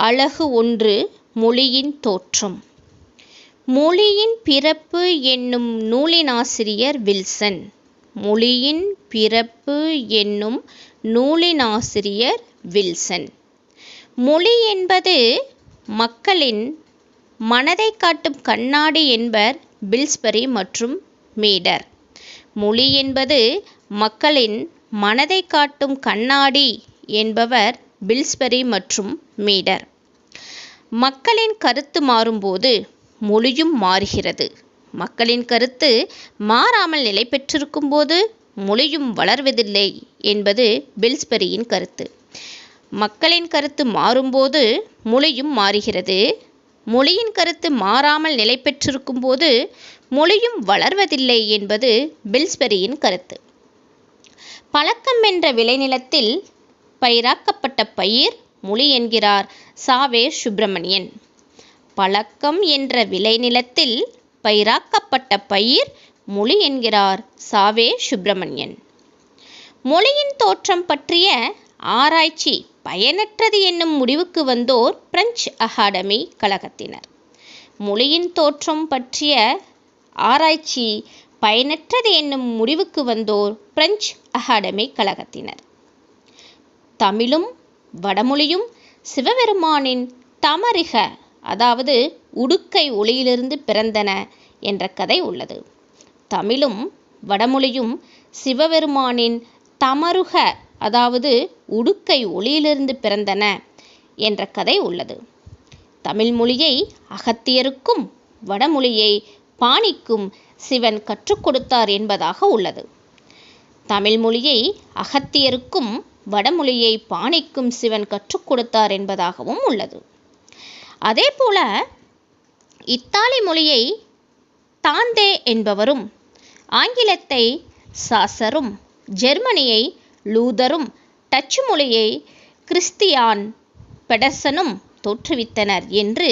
அலகு 1 மொழியின் தோற்றம். மொழியின் பிறப்பு என்னும் நூலினாசிரியர் வில்சன். மொழியின் பிறப்பு என்னும் நூலினாசிரியர் வில்சன். மொழி என்பது மக்களின் மனதை காட்டும் கண்ணாடி என்பர் பில்ஸ்பரி மற்றும் மீடர். மொழி என்பது மக்களின் மனதை காட்டும் கண்ணாடி என்பவர் பில்ஸ்பரி மற்றும் மீடர். மக்களின் கருத்து மாறும்போது மொழியும் மாறுகிறது. மக்களின் கருத்து மாறாமல் நிலை பெற்றிருக்கும் போது மொழியும் வளர்வதில்லை என்பது பில்ஸ்பரியின் கருத்து. மக்களின் கருத்து மாறும்போது மொழியும் மாறுகிறது. மொழியின் கருத்து மாறாமல் நிலை பெற்றிருக்கும் போது மொழியும் வளர்வதில்லை என்பது பில்ஸ்பரியின் கருத்து. பழக்கம் என்ற விளைநிலத்தில் பயிராக்கப்பட்ட பயிர் மொழி என்கிறார் சாவே சுப்பிரமணியன். பழக்கம் என்ற விளைநிலத்தில் பயிராக்கப்பட்ட பயிர் மொழி என்கிறார் சாவே சுப்பிரமணியன். மொழியின் தோற்றம் பற்றிய ஆராய்ச்சி பயனற்றது என்னும் முடிவுக்கு வந்தோர் பிரெஞ்சு அகாடமி கழகத்தினர். மொழியின் தோற்றம் பற்றிய ஆராய்ச்சி பயனற்றது என்னும் முடிவுக்கு வந்தோர் பிரெஞ்சு அகாடமி கழகத்தினர். தமிழும் வடமொழியும் சிவபெருமானின் தமரிக அதாவது உடுக்கை ஒளியிலிருந்து பிறந்தன என்ற கதை உள்ளது. தமிழும் வடமொழியும் சிவபெருமானின் தமருக அதாவது உடுக்கை ஒளியிலிருந்து பிறந்தன என்ற கதை உள்ளது. தமிழ் மொழியை அகத்தியருக்கும் வடமொழியை பாணிக்கும் சிவன் கற்றுக் கொடுத்தார் என்பதாக உள்ளது. தமிழ் மொழியை அகத்தியருக்கும் வடமொழியை பாணிக்கும் சிவன் கற்றுக் கொடுத்தார் என்பதாகவும் உள்ளது. அதேபோல இத்தாலி மொழியை தாந்தே என்பவரும், ஆங்கிலத்தை சாசரும், ஜெர்மனியை லூதரும், டச்சு மொழியை கிறிஸ்தியான் பெடர்சனும் தோற்றுவித்தனர் என்று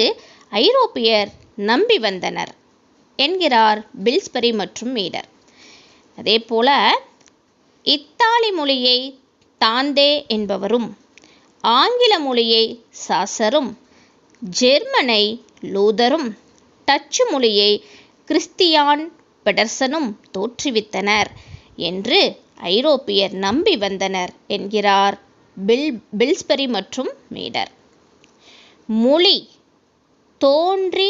ஐரோப்பியர் நம்பி வந்தனர் என்கிறார் பில்ஸ்பரி மற்றும் மீடர். அதேபோல இத்தாலி மொழியை தாந்தே என்பவரும், ஆங்கில மொழியை சாசரும், ஜெர்மனை லூதரும், டச்சு மொழியை கிறிஸ்தியான் பெடர்சனும் தோற்றுவித்தனர் என்று ஐரோப்பியர் நம்பி வந்தனர் என்கிறார் பில்ஸ்பரி மற்றும் மீடர். மொழி தோன்றி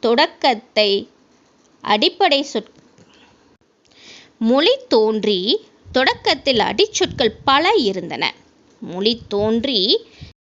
தொடக்கத்தை அடிப்படை மொழி தோன்றி தொடக்கத்தில் அடிச்சொற்கள் பல இருந்தன. மொழி தோன்றி